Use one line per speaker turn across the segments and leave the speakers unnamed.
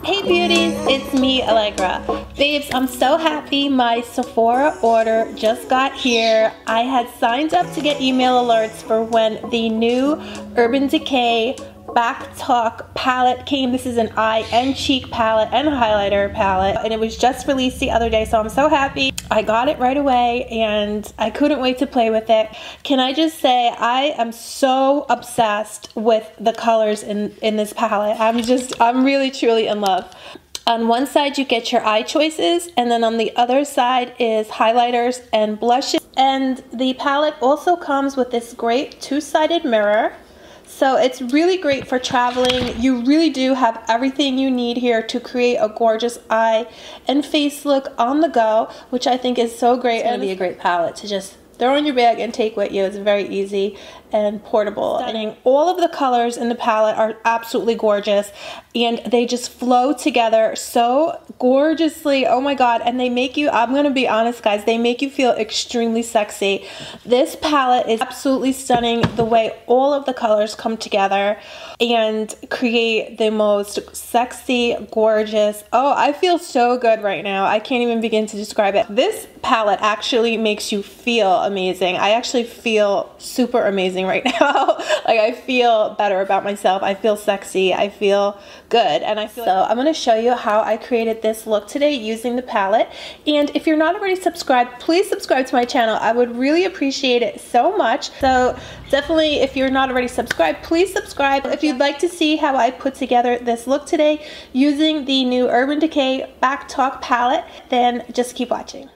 Hey beauties, it's me, Alegra. Babes, I'm so happy my Sephora order just got here. I had signed up to get email alerts for when the new Urban Decay Backtalk palette came. This is an eye and cheek palette and highlighter palette, and it was just released the other day, so I'm so happy. I got it right away and I couldn't wait to play with it. Can I just say I am so obsessed with the colors in this palette. I'm really truly in love. On one side you get your eye choices, and then on the other side is highlighters and blushes. And the palette also comes with this great two-sided mirror. So it's really great for traveling. You really do have everything you need here to create a gorgeous eye and face look on the go, which I think is so great. It's gonna be a great palette to just throw in your bag and take with you. It's very easy and portable. And all of the colors in the palette are absolutely gorgeous, and they just flow together so gorgeously. Oh my god, and they make you, I'm gonna be honest guys, they make you feel extremely sexy. This palette is absolutely stunning, the way all of the colors come together and create the most sexy, gorgeous, oh, I feel so good right now. I can't even begin to describe it. This palette actually makes you feel amazing. I actually feel super amazing right now. Like, I feel better about myself. I feel sexy. I feel good. And I feel so I'm going to show you how I created this look today using the palette. And if you're not already subscribed, please subscribe to my channel. I would really appreciate it so much. So definitely, if you're not already subscribed, please subscribe. If you'd like to see how I put together this look today using the new Urban Decay Backtalk palette, then just keep watching.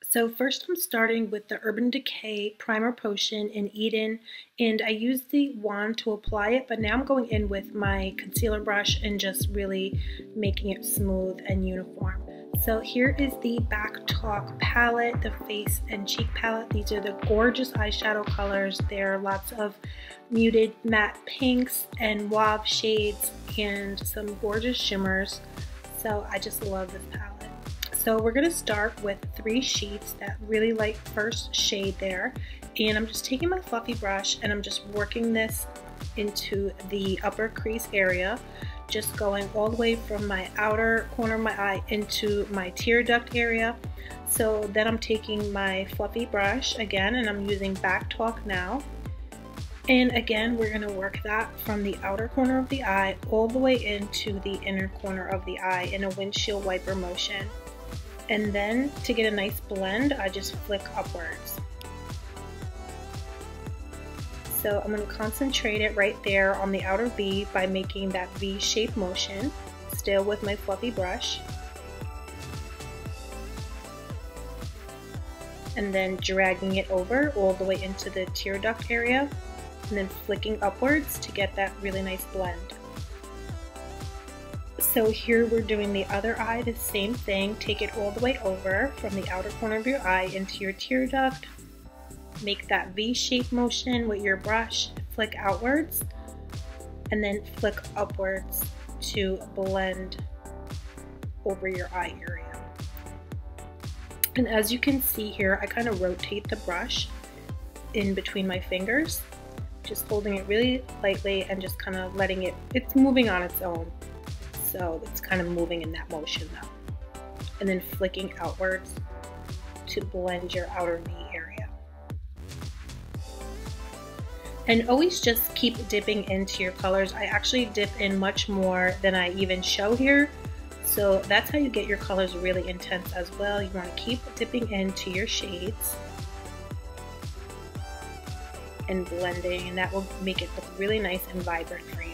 So first I'm starting with the Urban Decay Primer Potion in Eden, and I used the wand to apply it, but now I'm going in with my concealer brush and just really making it smooth and uniform. So here is the Backtalk palette, the face and cheek palette. These are the gorgeous eyeshadow colors. There are lots of muted matte pinks and mauve shades and some gorgeous shimmers. So I just love this palette. So we're going to start with 3 sheets, that really light first shade there, and I'm just taking my fluffy brush and I'm just working this into the upper crease area, just going all the way from my outer corner of my eye into my tear duct area. So then I'm taking my fluffy brush again, and I'm using Backtalk now, and again we're going to work that from the outer corner of the eye all the way into the inner corner of the eye in a windshield wiper motion. And then to get a nice blend, I just flick upwards. So I'm going to concentrate it right there on the outer V by making that V-shaped motion, still with my fluffy brush. And then dragging it over all the way into the tear duct area, and then flicking upwards to get that really nice blend. So here we're doing the other eye, the same thing. Take it all the way over from the outer corner of your eye into your tear duct. Make that V-shaped motion with your brush, flick outwards, and then flick upwards to blend over your eye area. And as you can see here, I kind of rotate the brush in between my fingers, just holding it really lightly and just kind of letting it, it's moving on its own. So it's kind of moving in that motion though. And then flicking outwards to blend your outer V area. And always just keep dipping into your colors. I actually dip in much more than I even show here. So that's how you get your colors really intense as well. You want to keep dipping into your shades and blending, and that will make it look really nice and vibrant for you.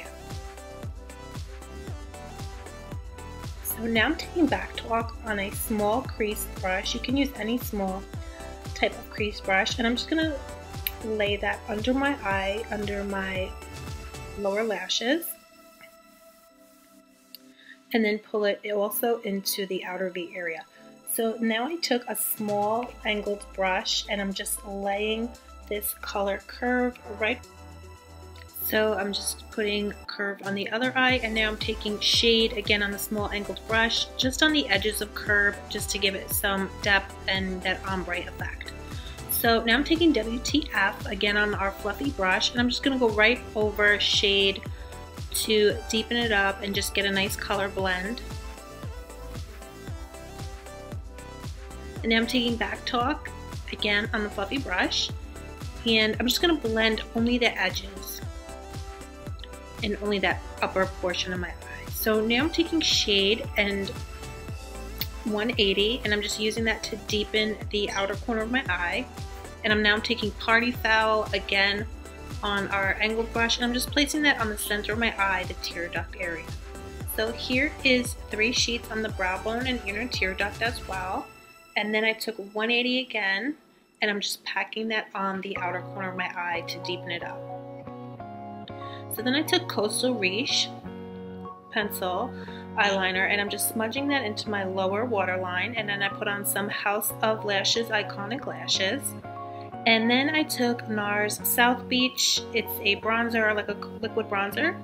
So now I'm taking Backtalk on a small crease brush. You can use any small type of crease brush, and I'm just going to lay that under my eye, under my lower lashes, and then pull it also into the outer V area. So now I took a small angled brush and I'm just laying this color curve right. So I'm just putting curve on the other eye, and now I'm taking shade again on the small angled brush, just on the edges of curve, just to give it some depth and that ombre effect. So now I'm taking WTF again on our fluffy brush, and I'm just going to go right over shade to deepen it up and just get a nice color blend. And now I'm taking Backtalk again on the fluffy brush, and I'm just going to blend only the edges and only that upper portion of my eye. So now I'm taking Shade and 180, and I'm just using that to deepen the outer corner of my eye. And I'm now taking Party Foul again on our angled brush, and I'm just placing that on the center of my eye, the tear duct area. So here is 3 sheets on the brow bone and inner tear duct as well. And then I took 180 again, and I'm just packing that on the outer corner of my eye to deepen it up. So then I took Coastal Riche pencil eyeliner, and I'm just smudging that into my lower waterline, and then I put on some House of Lashes Iconic Lashes. And then I took NARS South Beach. It's a bronzer, like a liquid bronzer.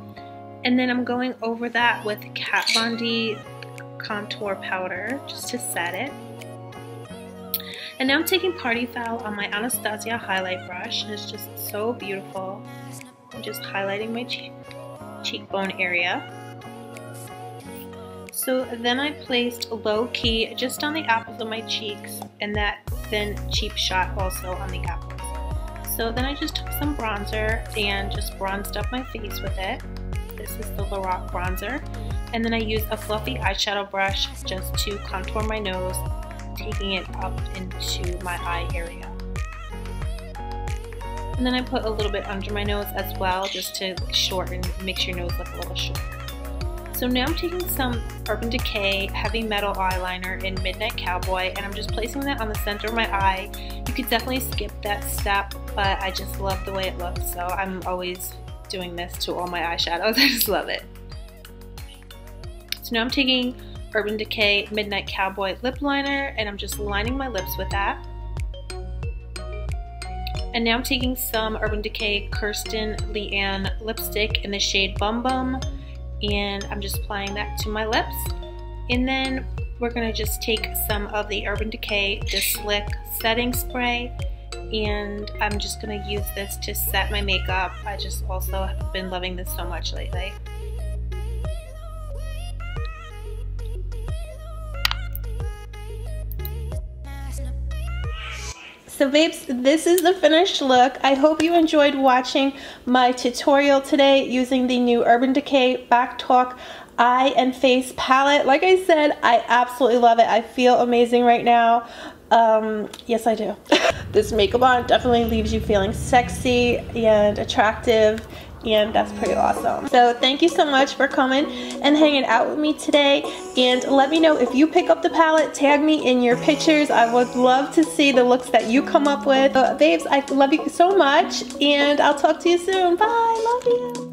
And then I'm going over that with Kat Von D contour powder just to set it. And now I'm taking Party Foul on my Anastasia highlight brush, and it's just so beautiful. I'm just highlighting my cheekbone area. So then I placed Low Key just on the apples of my cheeks, and that thin cheap shot also on the apples. So then I just took some bronzer and just bronzed up my face with it. This is the Lorac bronzer. And then I used a fluffy eyeshadow brush just to contour my nose, taking it up into my eye area. And then I put a little bit under my nose as well, just to shorten, makes your nose look a little shorter. So now I'm taking some Urban Decay Heavy Metal eyeliner in Midnight Cowboy, and I'm just placing that on the center of my eye. You could definitely skip that step, but I just love the way it looks, so I'm always doing this to all my eyeshadows. I just love it. So now I'm taking Urban Decay Midnight Cowboy lip liner, and I'm just lining my lips with that. And now I'm taking some Urban Decay Kirsten Leanne lipstick in the shade Bum Bum, and I'm just applying that to my lips. And then we're going to just take some of the Urban Decay The Slick setting spray, and I'm just going to use this to set my makeup. I just also have been loving this so much lately. So babes, this is the finished look. I hope you enjoyed watching my tutorial today using the new Urban Decay Backtalk eye and face palette. Like I said, I absolutely love it. I feel amazing right now. Yes, I do. This makeup on definitely leaves you feeling sexy and attractive, and that's pretty awesome. So thank you so much for coming and hanging out with me today, and let me know if you pick up the palette. Tag me in your pictures. I would love to see the looks that you come up with. Babes, I love you so much, and I'll talk to you soon. Bye, love you.